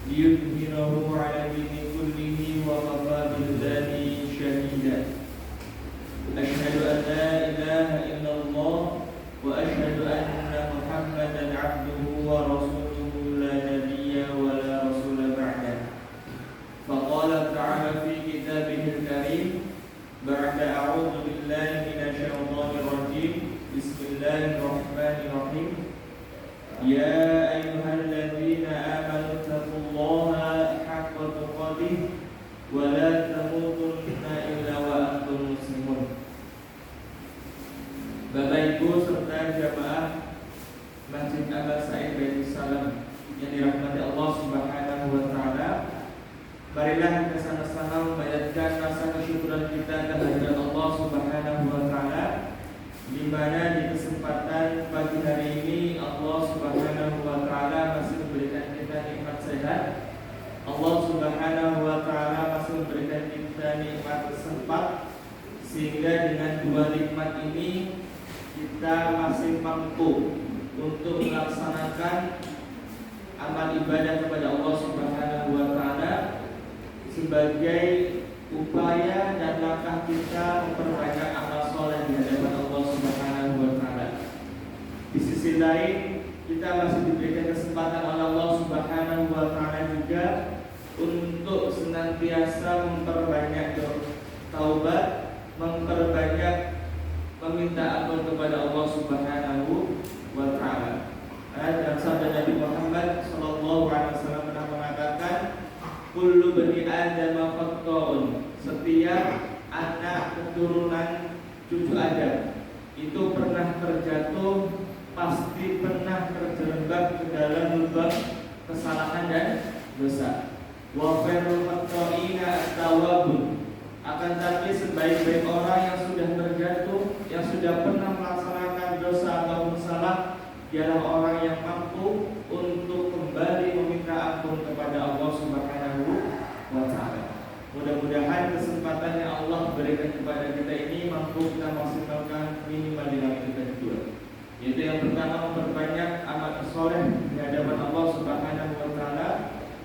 ليظهره على الدين كله وكفى بالله شهيدا أشهد أن لا إله إلا الله وأشهد أن محمدا عبده ورسوله لا نبي ولا رسول بعده فقال تعالى في كتابه الكريم بعد أعوذ بالله من الشيطان الرجيم بسم الله الرحمن الرحيم يا أيها الذين آمنوا اتقوا الله حق تقاته ولا تموتن إلا وأنتم مسلمون. Bapak Ibu serta jamaah Masjid Aba Said Baitul Salam yang dirahmati Allah Subhanahu wa taala, marilah kita sama-sama membayatkan rasa kesyukuran kita kehadirat Allah Subhanahu wa taala, di mana di kesempatan pagi hari ini Allah Subhanahu wa taala masih memberikan kita nikmat sehat. Allah Subhanahu wa taala masih memberikan kita nikmat sempat, sehingga dengan dua nikmat ini kita masih mampu untuk melaksanakan amal ibadah kepada Allah Subhanahu wa taala sebagai upaya dan langkah kita memperbanyak amal soleh di hadapan Allah Subhanahu wa taala. Di sisi lain, kita masih diberikan kesempatan oleh Allah Subhanahu wa taala juga untuk senantiasa memperbanyak taubat, memperbanyak meminta ampun kepada Allah Subhanahu wa taala. Dalam sabda Nabi Muhammad sallallahu alaihi wasallam pernah mengatakan, kullu bani Adam khata'un. Setiap anak keturunan cucu Adam itu pernah terjatuh, pasti pernah terjerembab ke dalam lubang kesalahan dan dosa. Wa khairul khata'ina at-tawwabun. Akan tapi sebaik-baik orang yang sudah terjatuh, yang sudah pernah melaksanakan dosa ataupun salah, ialah orang yang mampu untuk kembali meminta ampun kepada Allah Subhanahu wa taala. Mudah-mudahan kesempatan yang Allah berikan kepada kita ini mampu kita maksimalkan minimal dalam kita kedua. Yaitu yang pertama, memperbanyak amal soleh di hadapan Allah Subhanahu wa taala.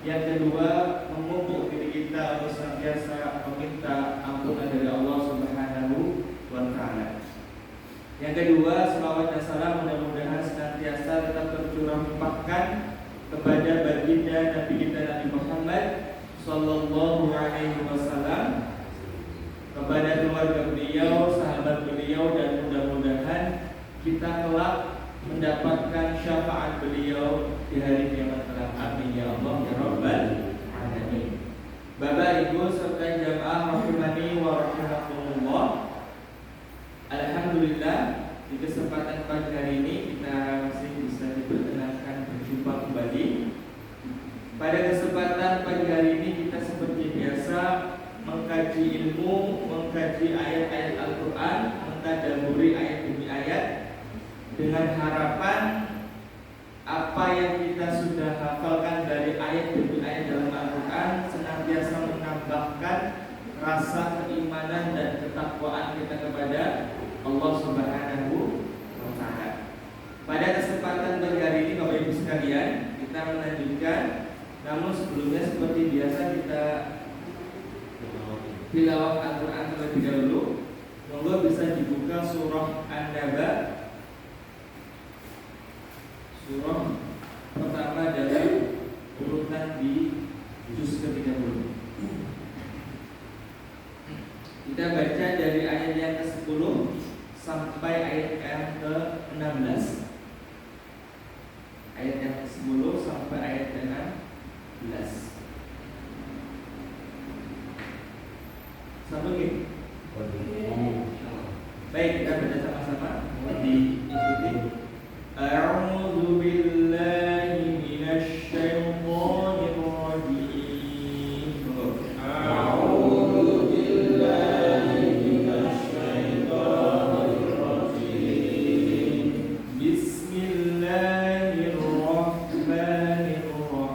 Yang kedua, memupuk diri kita untuk senantiasa meminta ampunan dari Allah Subhanahu wa taala. Yang kedua, selawat dan salam mudah-mudahan senantiasa tetap tercurah limpahkan kepada baginda Nabi kita Nabi Muhammad sallallahu alaihi wasallam, kepada keluarga beliau, sahabat beliau, dan mudah-mudahan kita kelak mendapatkan syafaat beliau di hari kiamat kelak. Amin ya Allah ya rabbal alamin. Bapak Ibu serta jamaah rahimani wa rahimakumullah, alhamdulillah di kesempatan pagi hari ini kita masih bisa diperkenankan berjumpa kembali. Pada kesempatan pagi hari ini kita seperti biasa mengkaji ilmu, mengkaji ayat-ayat Al-Quran, mentadaburi ayat demi ayat, dengan harapan apa yang kita sudah hafalkan dari ayat demi ayat dalam Al-Quran senantiasa menambahkan rasa keimanan dan ketakwaan kita kepada Allah Subhanahu wa taala. Pada kesempatan pagi hari ini Bapak Ibu sekalian, kita melanjutkan, namun sebelumnya seperti biasa kita tilawah Al-Quran terlebih dahulu. Monggo bisa dibuka surah An-Naba, surah pertama dari urutan di juz ke-30. Kita baca dari ayat yang ke-10 sampai ayat yang ke-16. Ayat yang ke-10 sampai ayat yang ke-16. Sama lagi? Baik, kita baca sama-sama. Diikuti. A'udzu billahi minasy syaithanir rajim. A'udzu billahi minasy syaithanir rajim. Bismillahirrahmanirrahim.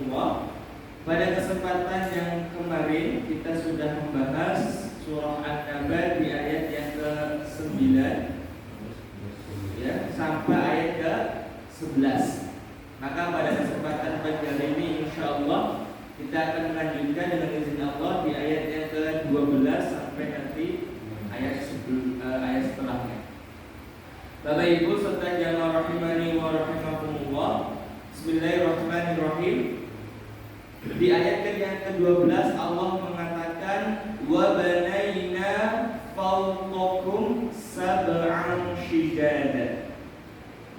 rahimakumullah. Pada kesempatan yang kemarin kita sudah membahas surah An-Naba di ayat yang ke-9 ya, sampai ayat ke-11. Maka pada kesempatan pagi hari ini insyaallah kita akan melanjutkan dengan izin Allah di ayat yang ke-12 sampai nanti ayat setelahnya. Bapak Ibu serta jamaah rahimani wa rahimakumullah. Bismillahirrahmanirrahim. Di ayat yang ke-12 Allah mengatakan wa banaina fawqakum sab'an shidada.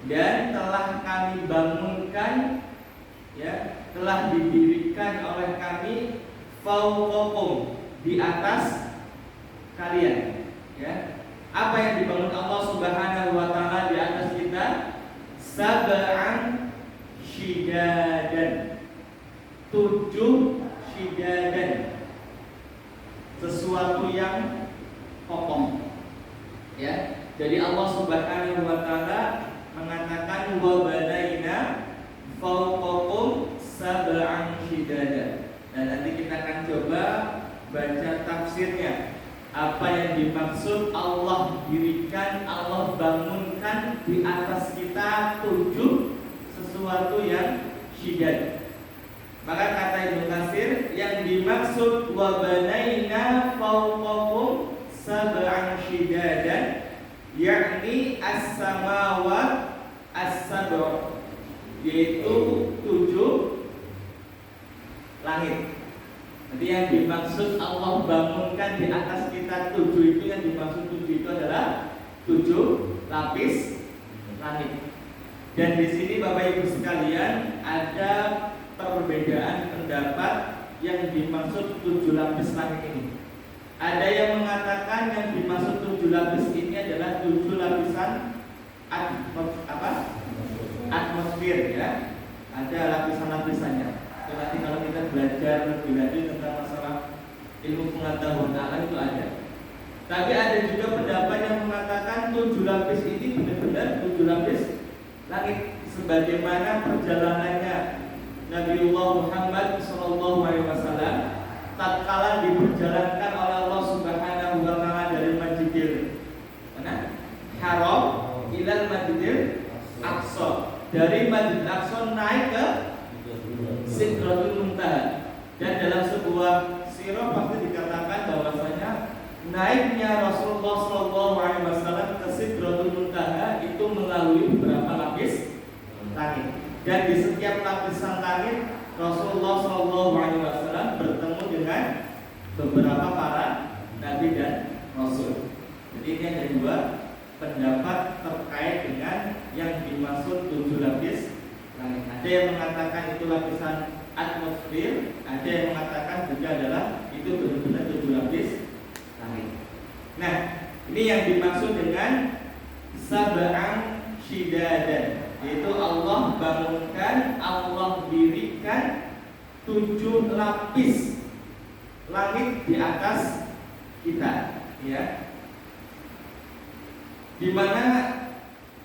Dan telah kami bangunkan, ya, telah didirikan oleh kami fawqakum, di atas kalian, ya. Apa yang dibangun Allah Subhanahu wa taala di atas kita? Sab'an shidadan, 7 shidadan, sesuatu yang kokoh, ya. Jadi Allah Subhanahu wa taala mengatakan wa banaina fawqakum sab'an shidada. Dan nanti kita akan coba baca tafsirnya. Apa yang dimaksud Allah dirikan, Allah bangunkan di atas kita 7 sesuatu yang syidad. Maka kata Ibnu Katsir, yang dimaksud wa banaina fawqakum sab'an shidadan, yakni as-samawat as-sab'u, yaitu 7 langit. Jadi yang dimaksud Allah bangunkan di atas kita 7 itu, yang dimaksud 7 itu adalah 7 lapis langit. Dan di sini Bapak Ibu sekalian ada perbedaan pendapat yang dimaksud 7 lapis langit ini. Ada yang mengatakan yang dimaksud 7 lapis ini adalah 7 lapisan atmosfer, ya. Ada lapisan-lapisannya. Itu nanti kalau kita belajar lebih lanjut tentang masalah ilmu pengetahuan alam itu ada. Tapi ada juga pendapat yang mengatakan 7 lapis ini benar-benar 7 lapis langit, sebagaimana perjalanannya Nabiullah Muhammad SAW tatkala diperjalankan oleh Allah Subhanahu wa taala dari Masjidil Haram ila Masjidil Aqsa. Dari Masjidil Aqsa naik ke Sidratul Muntaha. Dan dalam sebuah sirah pasti dikatakan bahwasanya naiknya Rasulullah SAW ke Sidratul Muntaha itu melalui beberapa lapis langit. Dan di setiap lapisan langit Rasulullah SAW bertemu dengan beberapa para nabi dan rasul. Jadi ini ada 2 pendapat terkait dengan yang dimaksud 7 lapis langit. Ada yang mengatakan itu lapisan atmosfer, ada yang mengatakan juga adalah itu benar-benar 7 lapis langit. Nah, ini yang dimaksud dengan sab'an shidadan, yaitu Allah bangunkan, Allah dirikan 7 lapis langit di atas kita, ya. Di mana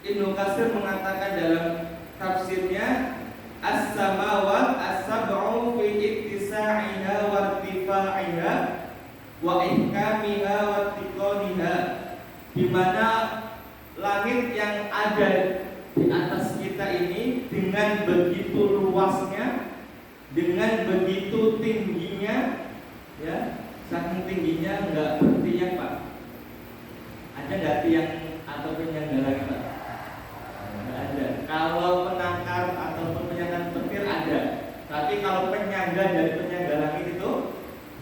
Ibnu Katsir mengatakan dalam tafsirnya as-samawat as-sab'u fi ittisa'iha wa irtifa'iha wa ihkamiha wa tiqaniha, di mana langit yang ada di atas kita ini dengan begitu luasnya, dengan begitu tingginya, ya, saking tingginya enggak bertiang, Pak. Ada enggak tiang atau penyangga langit, Pak? Enggak ada. Kalau penangkar ataupun penyangga petir ada, tapi kalau penyangga dari penyangga langit itu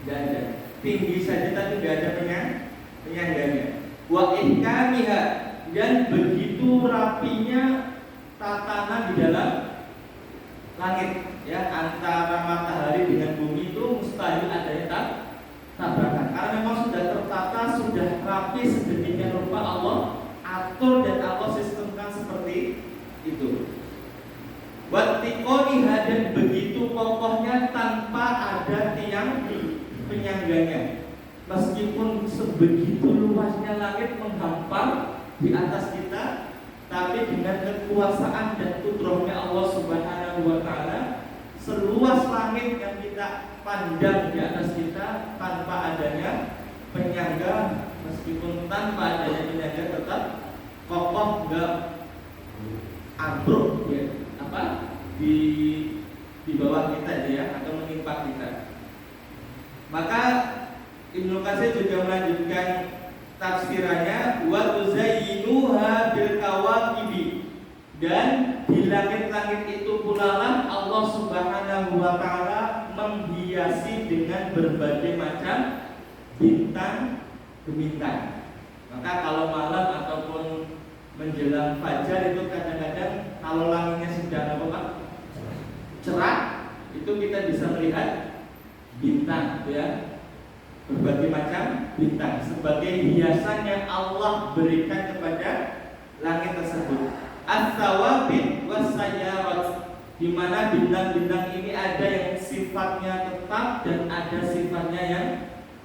enggak ada. Tinggi saja tapi enggak ada penyangganya. Wa ihkamiha, dan begitu rapinya tatanan di dalam langit, ya. Antara matahari dengan bumi itu mustahil adanya tabrakan, karena memang sudah tertata, sudah rapi sedemikian rupa Allah atur dan Allah sistemkan seperti itu. Wattiqoniha, dan begitu kokohnya tanpa ada tiang penyangganya. Meskipun sebegitu luasnya langit menghampar di atas kita, tapi dengan kekuasaan dan kudrahnya Allah Subhanahu wa taala seluas langit yang kita pandang di atas kita tanpa adanya penyangga, meskipun tanpa adanya penyangga tetap kokoh, enggak ambruk ya, di bawah kita ya, atau menimpa kita. Maka Ibnu Katsir juga melanjutkan tafsirannya, wa tuzayyinuha bil kawakibi, dan di langit-langit itu pula lah Allah Subhanahu wa taala menghiasi dengan berbagai macam bintang gemintang. Maka kalau malam ataupun menjelang fajar itu kadang-kadang kalau langitnya sedang apa Pak? Cerah, itu kita bisa melihat bintang ya. Berbagai macam bintang sebagai hiasan yang Allah berikan kepada langit tersebut. As-sawabit was-sayyarat, di mana bintang-bintang ini ada yang sifatnya tetap dan ada sifatnya yang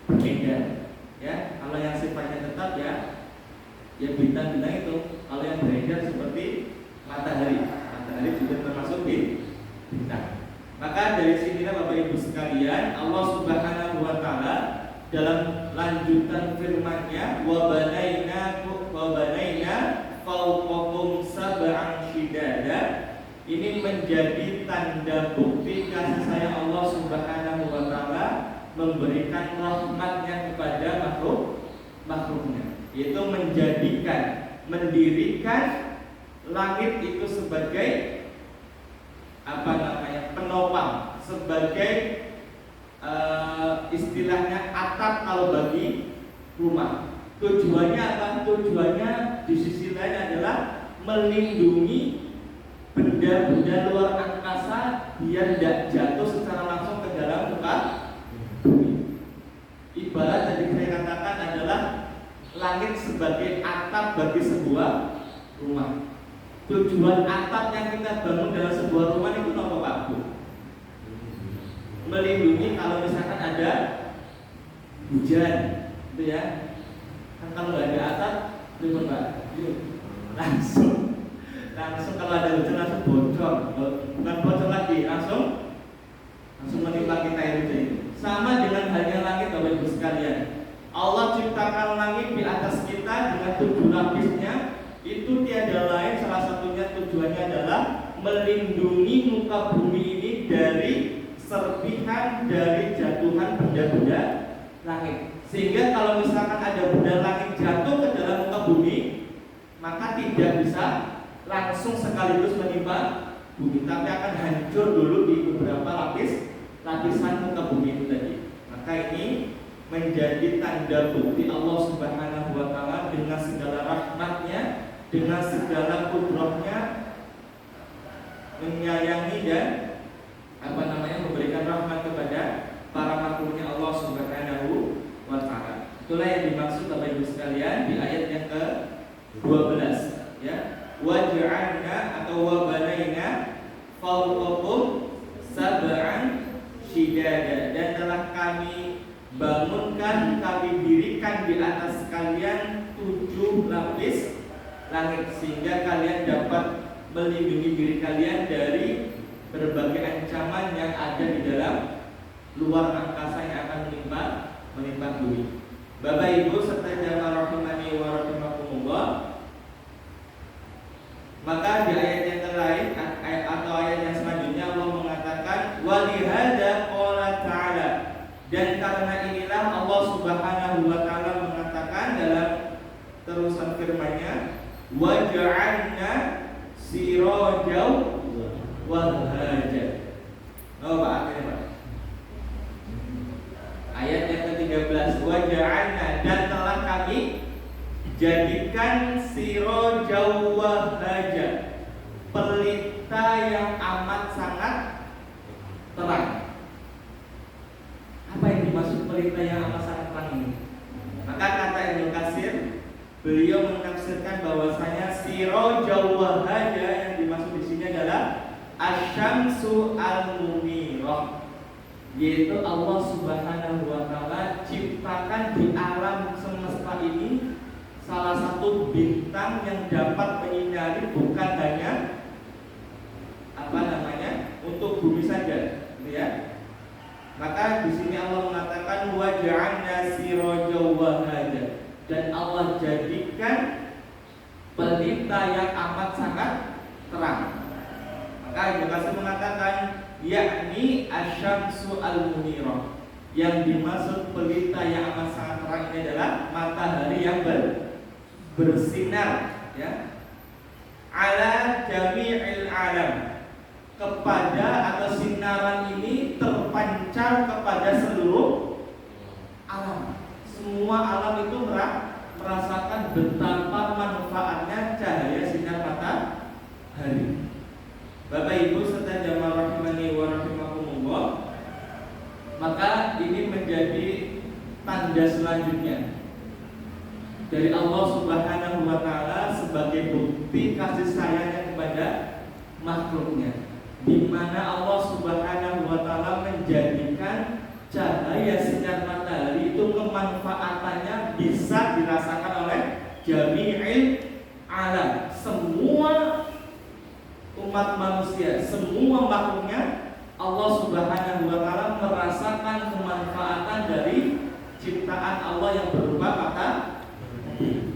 berbeda. Ya, kalau yang sifatnya tetap ya bintang-bintang itu. Kalau yang beredar seperti matahari juga termasuk bintang. Maka dari sinilah Bapak Ibu sekalian, Allah Subhanahu wa taala dalam lanjutan firman-Nya, wa banaina fawqakum sab'an shidada, ini menjadi tanda bukti kasih sayang Allah Subhanahu wa taala memberikan rahmatnya kepada makhluknya, yaitu mendirikan langit itu sebagai penopang, sebagai istilahnya atap kalau bagi rumah. Tujuannya apa? Tujuannya di sisi lain adalah melindungi benda-benda luar angkasa biar tidak jatuh secara langsung ke dalam tempat bumi. Ibarat tadi saya katakan adalah langit sebagai atap bagi sebuah rumah. Tujuan atap yang kita bangun dalam sebuah rumah itu apa Pak Bu? Melindungi kalau misalkan ada hujan, itu ya. Kan kalau nggak ada atap, itu Pak, langsung kalau ada hujan langsung bocor, bukan bocor lagi, langsung menimpa kita itu. Sama dengan halnya langit Bapak Ibu sekalian. Allah ciptakan langit di atas kita dengan 7 lapisnya. Itu tiada lain, salah satunya tujuannya adalah melindungi muka bumi ini dari serpihan dari jatuhan benda-benda langit. Sehingga kalau misalkan ada benda langit jatuh ke dalam muka bumi, maka tidak bisa langsung sekaligus menimpa bumi, tapi akan hancur dulu di beberapa lapisan muka bumi itu tadi. Maka ini menjadi tanda bukti Allah Subhanahu wa taala dengan segala rahmatnya, dengan segala kudrahnya menyayangi dan memberikan rahmat kepada para makhluknya Allah Subhanahu wa taala. Itulah yang dimaksud Bapak Ibu sekalian di ayat yang ke-12 ya. Waj'alna atau wabanaina fawqakum sab'an shidada, dan telah kami bangunkan, kami dirikan di atas kalian 7 lapis langit, sehingga kalian dapat melindungi diri kalian dari berbagai ancaman yang ada di dalam luar angkasa yang akan menimpa bumi. Bapak Ibu serta jamaah rahimani wa rahimakumullah, maka di ayat yang lain atau ayat yang selanjutnya Allah mengatakan walihada qala ta'ala, dan karena inilah Allah Subhanahu wa taala mengatakan dalam terusan firman-Nya, waj'alna sirajaw wahhaja. Oh Pak, akhirnya Pak. Ayat yang ke-13, waj'alna, dan telah kami jadikan sirajaw wahhaja, pelita yang amat sangat terang. Apa yang dimaksud pelita yang amat sangat terang ini? Maka kata Ibnu Katsir, beliau menafsirkan bahwasanya sirajaw wahhaja yang dimaksud di sini adalah asyamsu al-munirah, yaitu Allah Subhanahu wa taala ciptakan di alam semesta ini salah satu bintang yang dapat menyinari bukan hanya untuk bumi saja, ya. Maka di sini Allah mengatakan wa ja'alna sirajan wahaja, dan Allah jadikan pelita yang amat sangat terang. Maka Ibnu Katsir mengatakan yakni asyamsu al-munirah, yang dimaksud pelita yang amat sangat terang ini adalah matahari yang bersinar ya, ala jami'il alam, kepada atau sinaran ini terpancar kepada seluruh alam. Semua alam itu merasakan betapa manfaatnya cahaya sinar matahari. Bapak Ibu serta jamaah rahimani wa rahimakumullah, maka ini menjadi tanda selanjutnya dari Allah Subhanahu wa taala sebagai bukti kasih sayangnya kepada makhluknya, di mana Allah Subhanahu wa taala menjadikan cahaya sinar matahari itu kemanfaatannya bisa dirasakan oleh jami'il alam, semua umat manusia, semua makhluknya. Allah Subhanahu wa taala merasakan kemanfaatan dari ciptaan Allah yang berupa matahari.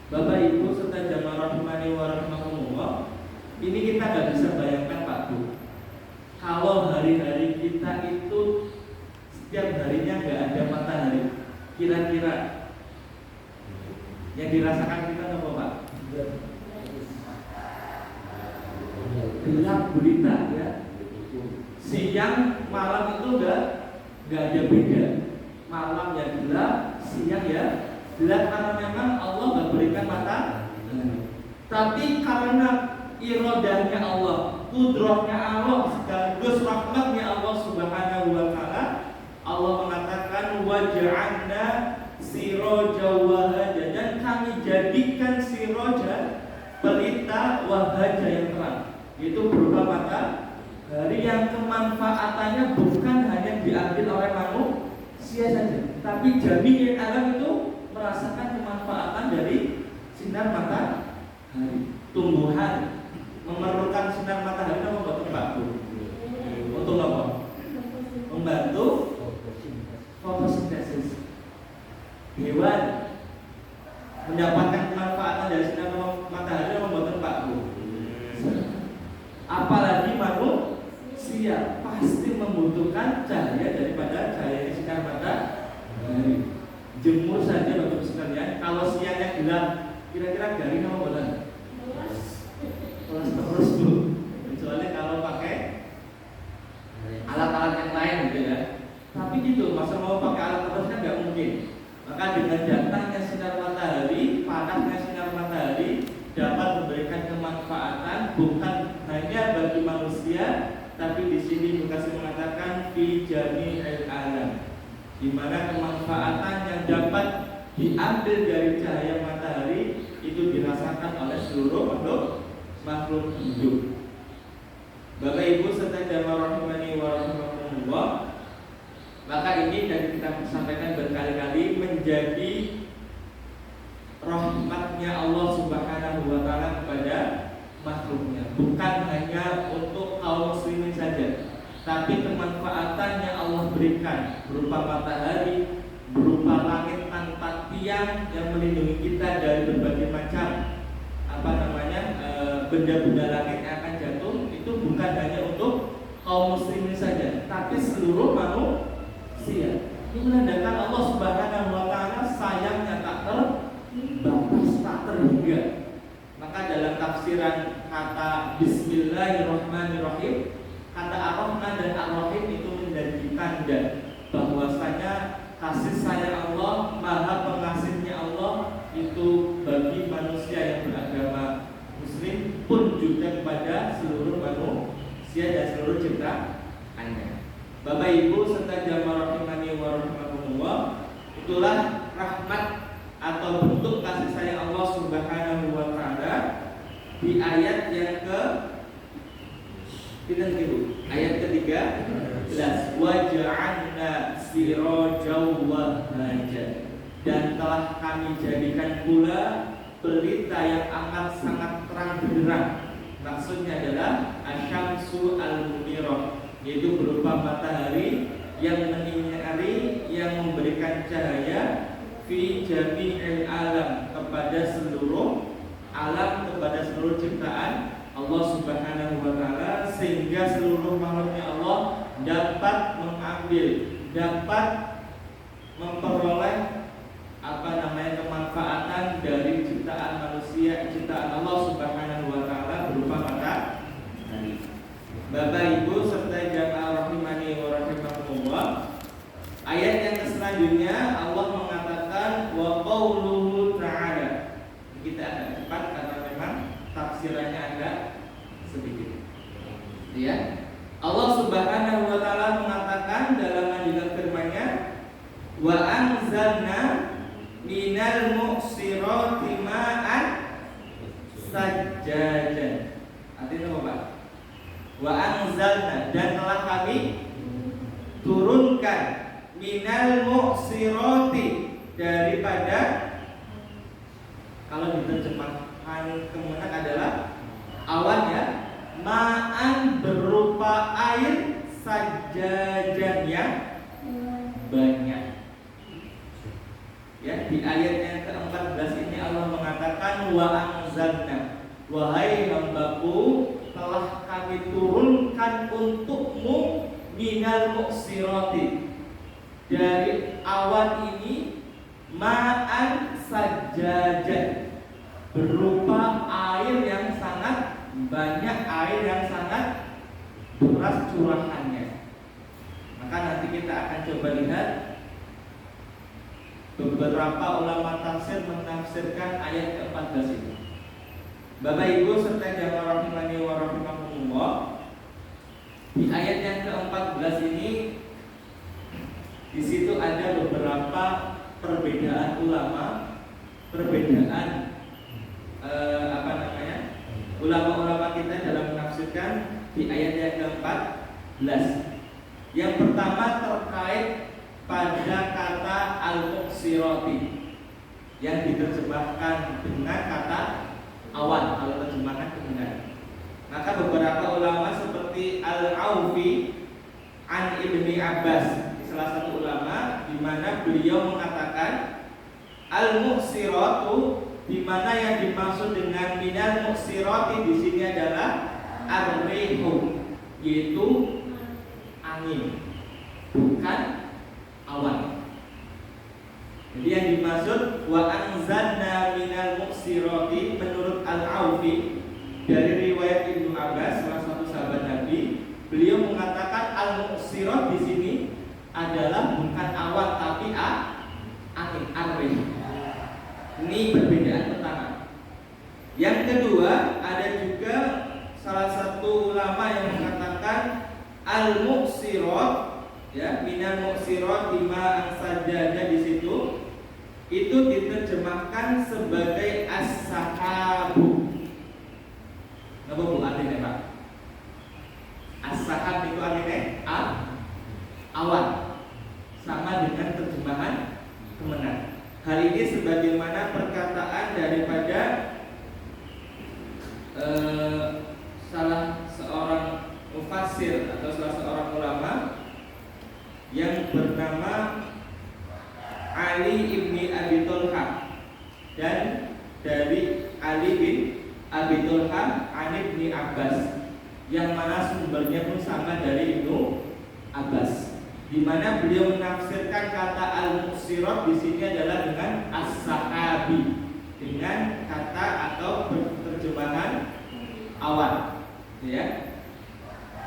Bapak Ibu serta jamaah rahimani wa rahimakumullah, ini kita nggak bisa bayangkan Pak Bu, kalau hari-hari kita itu setiap harinya nggak ada matahari, kira-kira yang dirasakan kita apa Pak? Gelap gulita ya. Siang malam itu nggak ada beda. Malam ya gelap, siang ya gelap, karena memang Allah nggak berikan matahari. Tapi karena iradahnya Allah, kudrahnya Allah, sekaligus rahmatnya Allah Subhanahu wa taala, Allah mengatakan waja'alna sirajan wahaja, dan kami jadikan siraja pelita wahaja yang terang, itu berupa matahari yang kemanfaatannya bukan hanya diambil oleh manusia saja, tapi jami'il alam itu merasakan kemanfaatan dari sinar matahari. Tumbuhan memerlukan sinar matahari untuk membantu batu. Untuk apa? Membantu fotosintesis. Hewan mendapatkan kemanfaatan dari sinar matahari untuk membantu batu. Apalagi manusia pasti membutuhkan cahaya daripada cahaya sinar matahari. Jemur saja Bapak sekalian, kalau siangnya gelap, kira-kira garing apa bulan? Terus Bu, kecuali kalau pakai alat-alat yang lain gitu ya. Tapi gitu, masa mau pakai alat terus kan nggak mungkin. Maka dengan datangnya sinar matahari, panasnya sinar matahari dapat memberikan kemanfaatan bukan hanya bagi manusia, tapi di sini Bukasi mengatakan fi jami'il alam, di mana kemanfaatan yang dapat diambil dari cahaya matahari itu dirasakan oleh seluruh makhluk hidup. Bapak Ibu serta jamaah rahimani wa rahimakumullah, maka ini dari kita sampaikan berkali-kali menjadi rahmatnya Allah Subhanahu wa taala kepada makhluknya, bukan hanya untuk kaum muslimin saja, tapi kemanfaatan yang Allah berikan berupa matahari, berupa langit tanpa tiang yang melindungi kita dari berbagai macam benda-benda langit yang akan jatuh, itu bukan hanya untuk kaum muslimin saja, tapi seluruh manusia. Ini menandakan Allah Subhanahu wa taala sayangnya tak terbatas, tak terhingga. Maka dalam tafsiran kata Bismillahirrahmanirrahim, kata Ar-Rahman dan Ar-Rahim itu menjadi tanda bahwasanya kasih sayang Allah, maha pengasihnya Allah itu bagi manusia yang beragama Muslim pun juga kepada seluruh manusia dan seluruh ciptaannya. Bapak Ibu serta jamaah rahimani wa rahimakumullah, itulah rahmat atau bentuk kasih sayang Allah Subhanahu wa taala di ayat yang ayat ke-13, wa ja'alna sirajan wahaja, dan telah kami jadikan pula pelita yang amat sangat terang benderang. Maksudnya adalah asyamsu al-munirah, yaitu berupa matahari yang menyinari, yang memberikan cahaya fi jami'il alam, kepada seluruh alam, kepada seluruh ciptaan Allah Subhanahu wa taala, sehingga seluruh makhluknya Allah dapat mengambil, dapat memperoleh kemanfaatan dari ciptaan manusia, ciptaan Allah Subhanahu wa taala berupa matahari. Bapak Ibu serta jamaah rahimani wa rahimakumullah, ayat yang selanjutnya Allah mengatakan wa qauluhu ta'ala. Kita agak cepat karena memang tafsirannya agak sedikit. Ya. Allah Subhanahu wa taala mengatakan dalam lanjutan firman-Nya, wa anzalna minal mu'sirati ma'an sajjajan. Artinya apa, Pak? Wa anzalna, dan telah kami turunkan minal mu'sirati, daripada, kalau diterjemahkan kemudian adalah awan ya, ma'an berupa air, sajjajan yang banyak. Ya, di ayat yang ke-14 ini Allah mengatakan wa anzalna, wahai hambaku, telah kami turunkan untukmu minal mu'sirati, dari awan ini, ma'an sajjajan, berupa air yang sangat banyak, air yang sangat deras curahannya. Maka nanti kita akan coba lihat beberapa ulama tafsir menafsirkan ayat ke-14 ini. Bapak Ibu serta jamaah rahimani wa rahimakumullah, di ayat yang ke-14 ini, di situ ada beberapa perbedaan ulama, perbedaan ulama-ulama kita dalam menafsirkan di ayat yang ke-14. Yang pertama terkait pada kata al-muqsirati, yang diterjemahkan dengan kata awan kalau terjemahan kebenaran. Maka beberapa ulama seperti Al-Aufi an Ibni Abbas, salah satu ulama, di mana beliau mengatakan al-muqsiratu, di mana yang dimaksud dengan minal muqsirati di sini adalah ar-rihu, yaitu angin, bukan awan. Jadi yang dimaksud wa anzalna minal muqsirati menurut Al-Aufi dari riwayat Ibnu Abbas, salah satu sahabat Nabi, beliau mengatakan al-muqsirat di sini adalah bukan awan tapi angin, ar-rih. Ini perbedaan pertama. Yang kedua, ada juga salah satu ulama yang mengatakan al-muqsirat, ya, minal muqsirat bima sajada, di situ itu diterjemahkan sebagai as-sahabu. Apa bu artinya, Pak? As-sahab itu artinya awan, sama dengan terjemahan kemenang. Hal ini sebagaimana perkataan daripada salah seorang mufassir atau salah seorang ulama yang bernama Ali ibni Abi Thalha, dan dari Ali bin Abi Thalha an Ibni Abbas, yang mana sumbernya pun sama dari Ibnu Abbas, di mana beliau menafsirkan kata al-muqsirat di sini adalah dengan as-sahabi, dengan kata atau terjemahan awan, ya.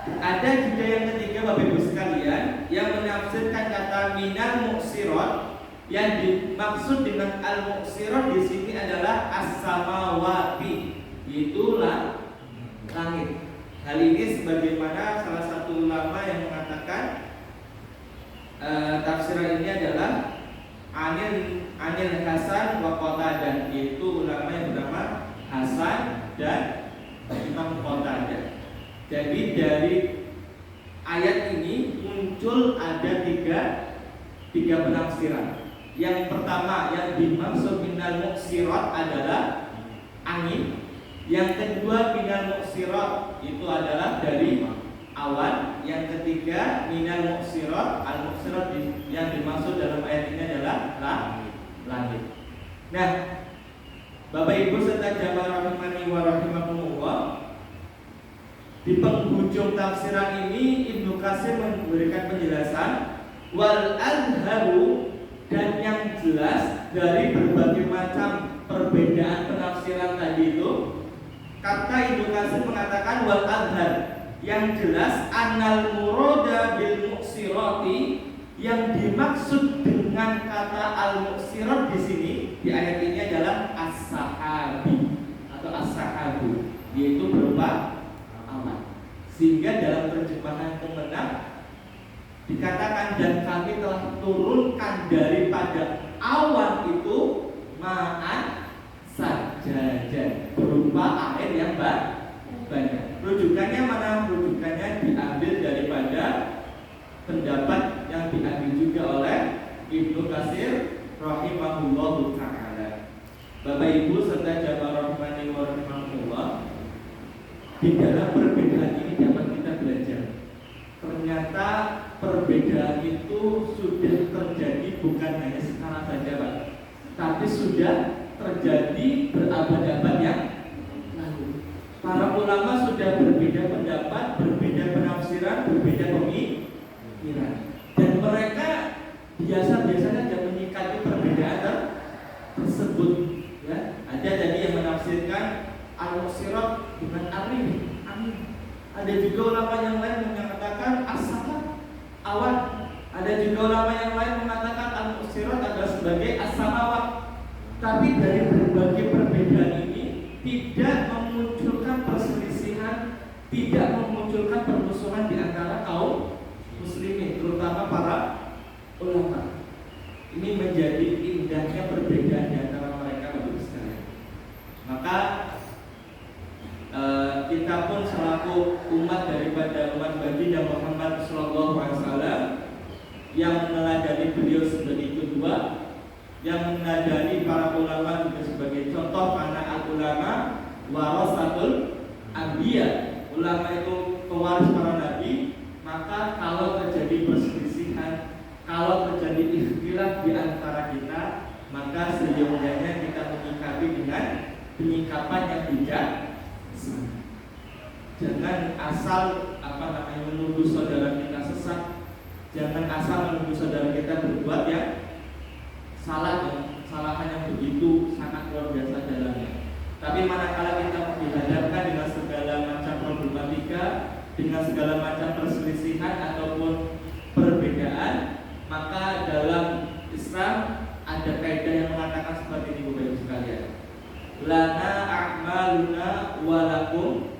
Ada juga yang ketiga, Bapak Ibu sekalian, yang menafsirkan kata minal muqsirat, yang dimaksud dengan al-muqsirat di sini adalah as-samawati, yaitu langit. Hal ini sebagaimana salah satu ulama yang mengatakan tafsiran ini adalah Anil Hasan wa Qatadah, yaitu ulama yang bernama Hasan dan Imam Qatadah. Jadi dari ayat ini muncul ada tiga penafsiran. Yang pertama, yang dimaksud minal muqsirat adalah angin. Yang kedua, minal muqsirat itu adalah dari awan, yang ketiga minal muksirat. Al-muksirat yang dimaksud dalam ayat ini adalah langit. Nah, Bapak Ibu serta jamaah rahimani wa rahimakumullah, di penghujung tafsiran ini Ibnu Katsir memberikan penjelasan wal azharu, dan yang jelas dari berbagai macam perbedaan penafsiran tadi itu, kata Ibnu Katsir mengatakan wal azhar, yang jelas annal murada bil muksirati, yang dimaksud dengan kata al-muksirat di sini di ayat ini adalah as-sahabi atau as-sahabu, yaitu berupa awan. Sehingga dalam terjemahan Kemenak dikatakan dan kami telah turunkan daripada awan itu ma'an sajajan, berupa air yang banyak. Rujukannya mana? Rujukannya diambil daripada pendapat yang diambil juga oleh Ibnu Katsir rahimahullahu ta'ala. Bapak Ibu serta jamaah rahimani wa rahimakumullah, di dalam perbedaan ini dapat kita belajar ternyata perbedaan itu sudah terjadi bukan hanya sekarang saja, Pak, tapi sudah terjadi berabad-abad yang lalu. Para ulama sudah berbeda pendapat, berbeda penafsiran, berbeda pemikiran, dan mereka biasa-biasa saja menyikapi perbedaan tersebut. Ya, ada tadi yang menafsirkan al-muksirat dengan angin. Ada juga ulama yang lain yang mengatakan as-sahab, awan. Ada juga ulama yang lain mengatakan al-muksirat adalah sebagai as-samawat. Tapi dari berbagai perbedaan ini tidak memunculkan perselisihan, tidak memunculkan permusuhan di antara kaum muslimin, terutama para ulama. Ini menjadi indahnya perbedaan di antara mereka, Bapak sekalian. Maka kita pun selaku umat daripada umat baginda Muhammad sallallahu alaihi wasallam yang meneladani beliau sebagai kedua, yang meneladani para ulama juga sebagai contoh, karena al-ulama warasatul anbiya, ulama itu pewaris para nabi. Maka kalau terjadi perselisihan, kalau terjadi ikhtilaf di antara kita, maka seyogyanya kita menyikapi dengan penyikapan yang bijak. Jangan asal menuduh saudara kita sesat, jangan asal menuduh saudara kita berbuat yang salah, kesalahan yang begitu sangat luar biasa dalamnya. Tapi manakala kita dihadapkan dengan segala macam problematika, dengan segala macam perselisihan ataupun perbedaan, maka dalam Islam ada kaidah yang mengatakan seperti ini, Bapak Ibu sekalian. Lana a'maluna walakum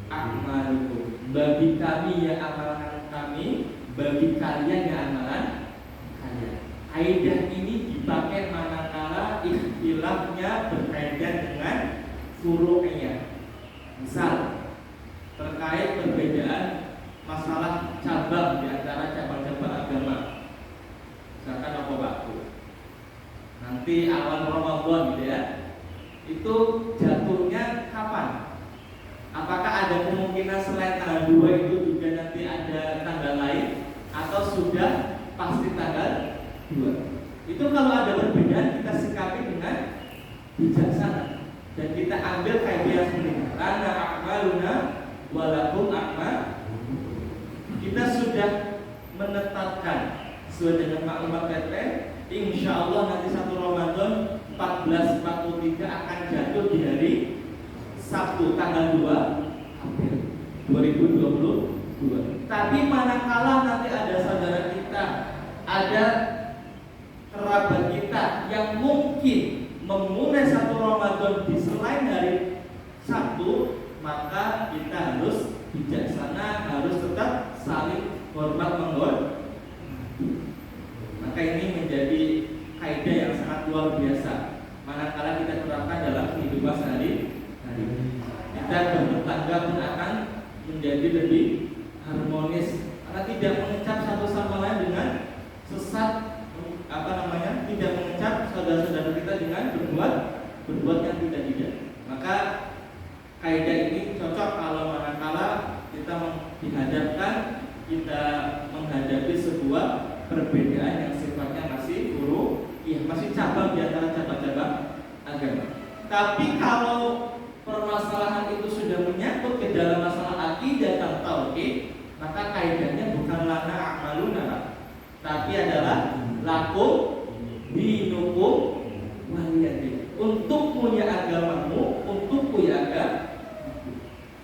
a'malukum. Bagi kami ya amalan kami, bagi kalian ya amalan kalian. Kaidah ini dipakai manakala ikhtilafnya berkaitan dengan furu'iyah. Misal terkait perbedaan masalah cabang di antara cabang-cabang agama. Misalkan apa waktu nanti awal Ramadan gitu ya, itu jatuhnya kapan? Apakah ada kemungkinan selain tanggal 2 itu juga nanti ada tanggal lain, atau sudah pasti tanggal 2? Itu kalau ada perbedaan kita sikapi dengan bijaksana dan kita ambil kaidah yang seperti ini. Lana a'maluna walakum a'mal. Kita sudah menetapkan sesuai dengan maklumat PT, insya Allah nanti 1 Ramadan 1443 akan jatuh di hari Sabtu tanggal 2 April 2022. Tapi manakala nanti ada saudara kita, ada kerabat kita yang mungkin memulai 1 Ramadan di selain hari Sabtu, maka kita harus bijaksana, harus tetap saling hormat menghormati. Maka ini menjadi kaidah yang sangat luar biasa manakala kita terapkan dalam kehidupan sehari-hari. Kita bertetangga pun akan menjadi lebih harmonis, karena tidak mengecap satu sama lain dengan sesat, tidak mengecap saudara-saudara kita dengan berbuat yang tidak. Maka kaidah ini cocok kalau manakala kita dihadapkan perbedaan yang sifatnya masih furu'iyah, masih cabang di antara cabang-cabang agama. Tapi kalau permasalahan itu sudah menyangkut ke dalam masalah akidah dan tauhid, maka kaidahnya bukan lana amaluna, tapi adalah lakum dinukum waliyadin. Untukmu ya agamamu, untukku ya agama.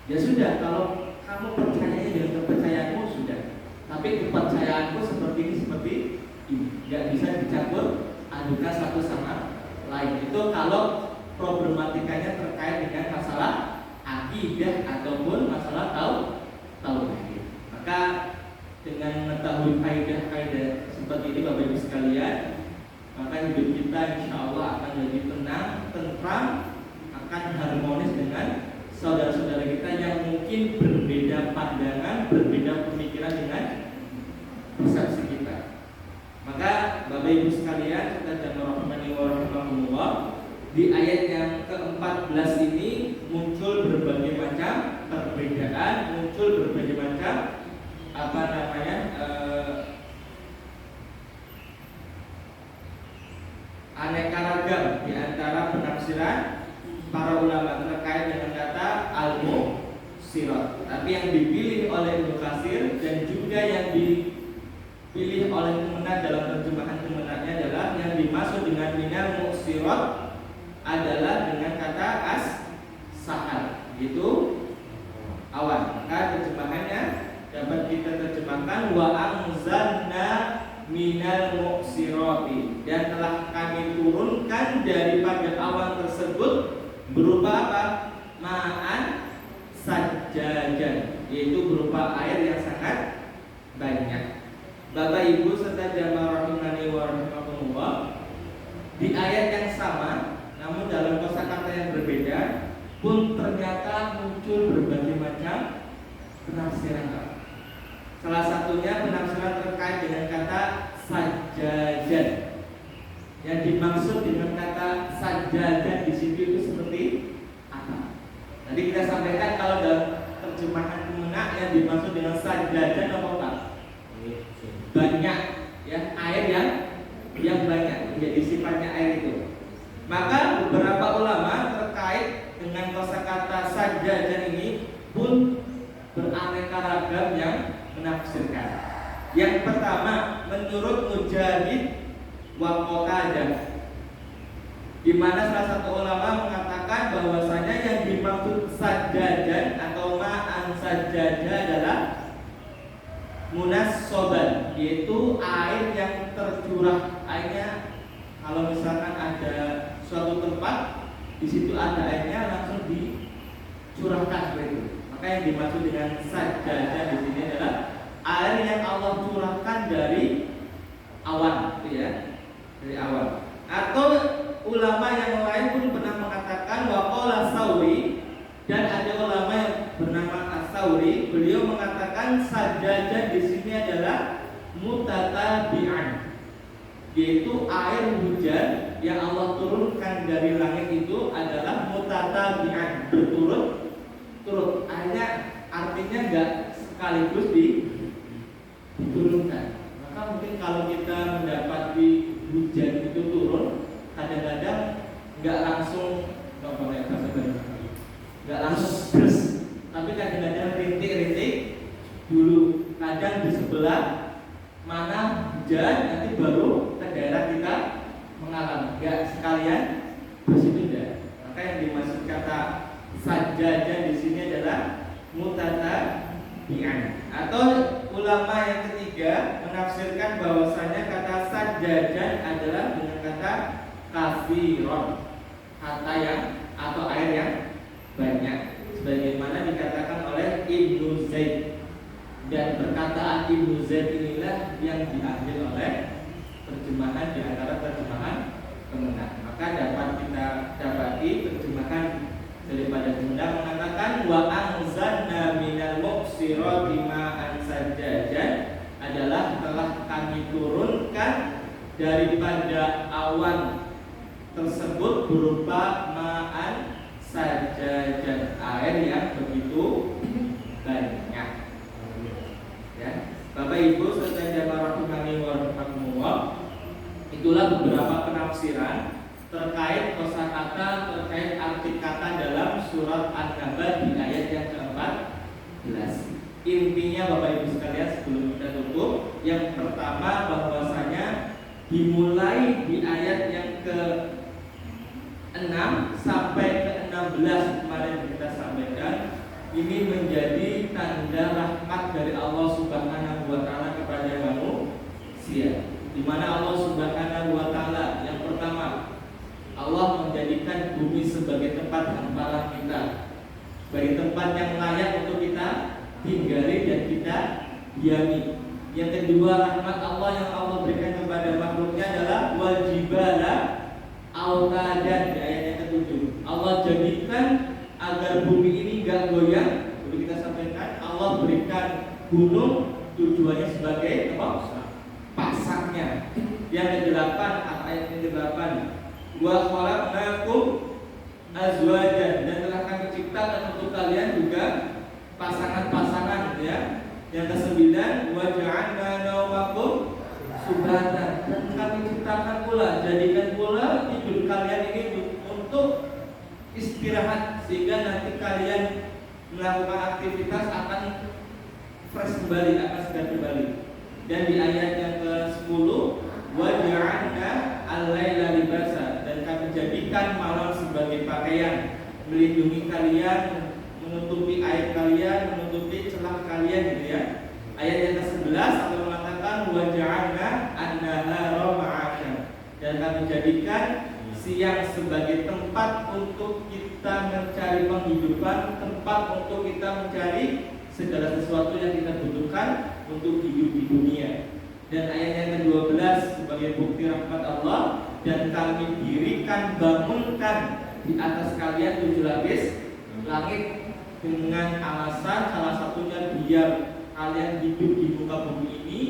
Ya sudah, kalau kamu percaya dengan kepercayaanmu sudah. Tapi kepercayaanku seperti ini, nggak bisa dicampur adukan satu sama lain. Itu kalau problematikanya terkait dengan masalah akidah ataupun masalah tauhid. Maka dengan mengetahui kaidah-kaidah seperti ini Bapak Ibu sekalian, maka hidup kita insya Allah akan lebih tenang, tentram, akan harmonis dengan saudara-saudara kita yang mungkin berbeda pandangan, berbeda pemikiran dengan persepsi kita. Maka Bapak Ibu sekalian, kita jangan rahimahullah, di ayat yang ke-14 ini muncul berbagai macam perbedaan, muncul berbagai macam aneka ragam di antara penafsiran para ulama terkait dengan kata al-mu'sirat. Tapi yang dipilih oleh Ibnu Katsir dan juga yang dipilih oleh Kemenak dalam terjemahan Kemenaknya adalah yang dimaksud dengan minal mu'sirat adalah dengan kata as-sahar, yaitu awan. Maka terjemahannya dapat kita terjemahkan wa anzalna minal mu'sirati, dan telah kami turunkan daripada awan tersebut berupa apa? Ma'an sajjajan, yaitu berupa air yang sangat banyak. Bapak Ibu serta jamaah rahimani wa rahimakumullah, di ayat yang sama namun dalam kosakata yang berbeda pun ternyata muncul berbagai macam penafsiran. Salah satunya penafsiran terkait dengan kata sajjajan. Yang dimaksud dengan kata sajjajan di sini itu seperti apa? Tadi kita sampaikan kalau dalam terjemahan Kemenak yang dimaksud dengan sajjajan apa? Banyak, ya, air yang banyak, jadi sifatnya air itu. Maka beberapa ulama terkait dengan kosakata sajjajan ini pun beraneka ragam yang menafsirkan. Yang pertama, menurut Mujahid wa Qatadah, di mana salah satu ulama mengatakan bahwasanya yang dimaksud sajjajan atau ma'an sajjaja adalah munassoban, yaitu air yang tercurah. Airnya kalau misalkan ada suatu tempat di situ ada airnya langsung dicurahkan begitu. Maka yang dimaksud dengan sajjaja di sini adalah air yang Allah curahkan dari awan, gitu ya, dari awan. Atau ulama yang lain pun pernah mengatakan waqala Sauri, dan ada ulama yang bernama As-Sauri, beliau mengatakan sajjaja di sini adalah mutatabi'an, yaitu air hujan yang Allah turunkan dari langit itu adalah mutatabi'an, berturut-turut. Airnya artinya enggak sekaligus diturunkan. Maka mungkin kalau kita mendapati hujan itu turun, kadang-kadang enggak langsung enggak langsung terus, tapi kadang-kadang rintik-rintik dulu. Kadang di sebelah mana hujan, nanti baru ke daerah kita mengalami. Enggak sekalian bersih. Maka yang dimaksud kata sajjajan di sini adalah mutatabi'an. Atau ulama yang ketiga menafsirkan bahwasanya kata sajjajan adalah dengan kata kafiron, kata yang atau air yang banyak, sebagaimana dikatakan oleh Ibnu Zaid. Dan perkataan Ibnu Zaid inilah yang diambil oleh terjemahan di antara terjemahan Kemenak. Maka dapat kita dapati terjemahan daripada Kemenak mengatakan wa anzalna minal mu'sirati ma'an sajjajan adalah telah kami turunkan daripada awan tersebut berupa ma'an sajjajan, air yang begitu banyak. Ya, Bapak Ibu serta jamaah rahimani wa beberapa penafsiran terkait kosakata, terkait arti kata dalam surat An-Naba di ayat yang ke-14. Intinya Bapak Ibu sekalian sebelum kita tutup, yang pertama bahwasanya dimulai di ayat yang ke-6 sampai ke-16 kemarin kita sampaikan, ini menjadi tanda rahmat dari Allah Subhanahu wa taala kepada manusia. Di mana Allah Subhanahu wa taala yang pertama, Allah menjadikan bumi sebagai tempat hamparan kita, sebagai tempat yang layak untuk kita tinggali dan kita diami. Yang kedua, rahmat Allah yang Allah berikan kepada makhluknya adalah wajibala autadan di ayat yang ke-7. Allah jadikan agar bumi ini gak goyang. Dulu kita sampaikan Allah berikan gunung tujuannya sebagai apa? Pasangnya. Yang ke-8, ayat yang ke-8, wa khalaqnakum azwajan, dan telah kami ciptakan untuk kalian juga pasangan-pasangan, ya. Yang ke-9, wa ja'alna naumakum subatan, dan kami ciptakan pula, jadikan pula tidur kalian ini untuk istirahat, sehingga nanti kalian melakukan aktivitas akan fresh kembali, akan segar kembali. Dan di ayat yang ke-10, wa ja'alna al-laila libasa, dan kami jadikan malam sebagai pakaian, melindungi kalian, menutupi aib kalian, menutupi celah kalian, gitu ya. Ayat yang ke-11 Allah mengatakan wa ja'alna an-nahara ma'asyan, dan kami jadikan siang sebagai tempat untuk kita mencari penghidupan, tempat untuk kita mencari segala sesuatu yang kita butuhkan untuk hidup di dunia. Dan ayat yang ke-12 sebagai bukti rahmat Allah, dan kami dirikan, bangunkan di atas kalian 7 lapis langit dengan alasan salah satunya biar kalian hidup di muka bumi ini.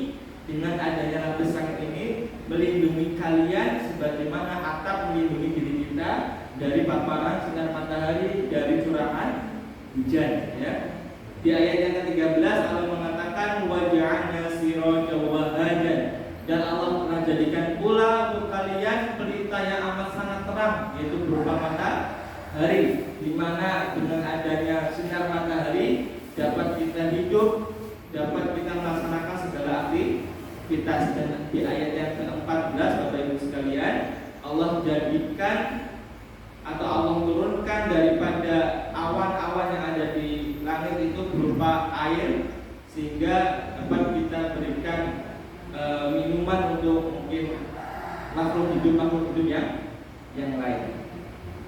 Dengan adanya lapis langit ini melindungi kalian sebagaimana atap melindungi diri kita dari paparan sinar matahari, dari curahan hujan, ya. Di ayat yang ke-13 Allah mengatakan wa ja'alna sirajan wahajan, dan Allah telah jadikan pula untuk kalian pelita yang amat sangat terang, yaitu berupa matahari, di mana dengan adanya sinar matahari dapat kita hidup, dapat kita melaksanakan segala aktivitas. Dan di ayat yang ke-14 Bapak Ibu sekalian, Allah jadikan atau Allah turunkan daripada awan-awan yang ada di langit itu berupa air, sehingga dapat kita berikan minuman untuk mungkin makhluk hidup yang lain.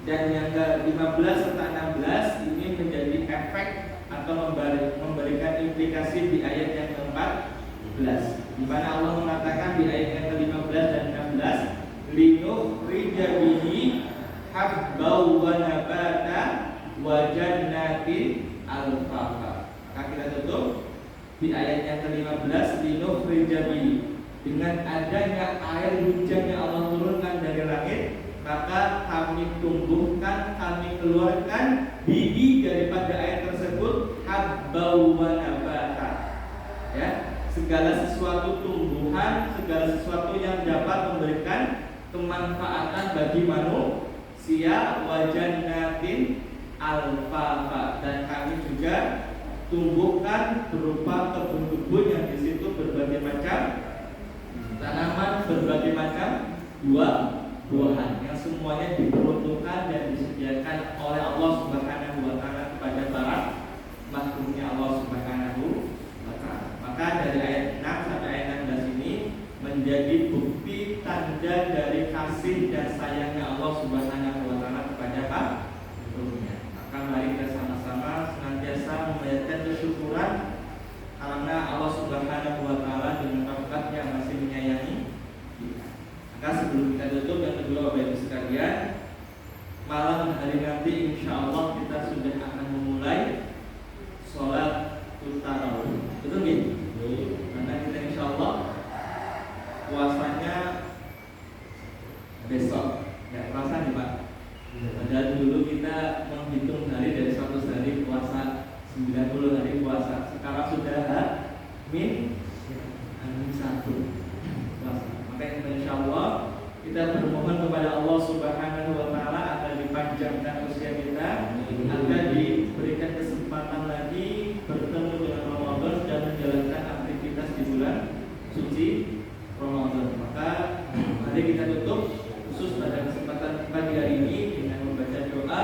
Dan yang ke-15 serta 16 ini menjadi efek atau memberikan implikasi di ayat yang ke-14, di mana Allah mengatakan di ayat yang ke-15 dan 16, linukhrija bihi habbau wa nabata wa jannatin alfafa. Maka kita tutup di ayat yang ke-15, linukhrija bihi, dengan adanya air hujan yang Allah turunkan dari langit, maka kami tumbuhkan, kami keluarkan bihi daripada air tersebut habbau wa nabata, ya, segala sesuatu tumbuhan, segala sesuatu yang dapat memberikan kemanfaatan bagi manusia, wa jannatin alfafa, dan kami juga tumbuhkan berupa kebun-kebun yang di situ berbagai macam tanaman, berbagai macam buah-buahan yang semuanya diperuntukkan dan disediakan oleh Allah Subhanahu wa taala kepada para makhluknya Allah Subhanahu wa taala. Maka dari ayat 6 sampai ayat 16 ini menjadi bukti tanda dari kasih dan sayangnya Allah Subhanahu wa taala kepada makhluknya. Maka mari kita sama-sama senantiasa membayarkan kesyukuran karena Allah Subhanahu wa taala dengan rahmat-Nya masih menyayangi kita. Maka sebelum kita tutup, yang kedua Bapak Ibu sekalian, malam hari nanti insya Allah kita sudah akan memulai sholat tarawih. Betul nggih? Karena kita insya Allah puasanya besok. Ya, puasa nih Pak. Padahal dulu kita menghitung hari dari 100 hari puasa, 90 hari puasa. Sekarang sudah min 1 puasa. Maka insya Allah Kita bermohon kepada Allah Subhanahu wa taala agar dipanjangkan usia kita, agar diberikan kesempatan lagi bertemu dengan Ramadan dan menjalankan aktivitas di bulan suci Ramadan. Maka mari kita tutup khusus pada kesempatan pagi hari ini dengan membaca doa,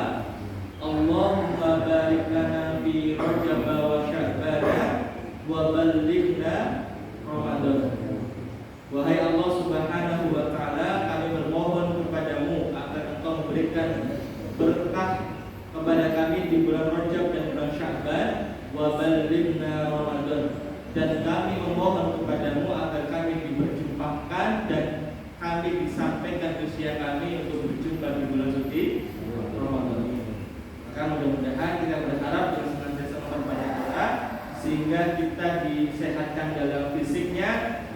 Allahumma barik lana fi Rajab wa Sya'ban wa ballighna Ramadan. Wahai Allah Subhanahu wa taala, kami bermohon kepadamu agar Engkau memberikan berkah kepada kami di bulan Rajab dan bulan Sya'ban, wa ballighna Ramadan. Dan kami memohon kepadamu agar kami diperjumpakan dan kami disampaikan usia kami untuk berjumpa di bulan suci Ramadan ini. Maka mudah-mudahan kita berharap dengan senantiasa memperbanyak doa sehingga kita disehatkan dalam fisiknya,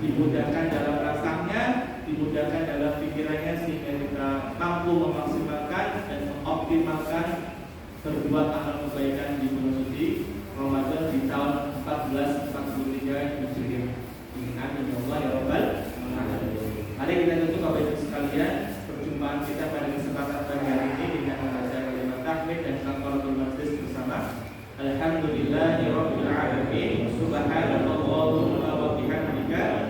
dimudahkan dalam rasanya, dimudahkan dalam pikirannya, sehingga kita mampu memaksimalkan dan mengoptimalkan berbuat amal kebaikan di bulan suci Ramadan di tahun 1443 Hijriah. Amin ya Allah ya Rabbal alamin. Mari kita tutup Bapak Ibu sekalian perjumpaan kita pada kesempatan pagi hari ini dengan membaca kalimat tahmid dan kafaratul majlis bersama. Alhamdulillahirabbil alamin. Subhanallahumma wa bihamdika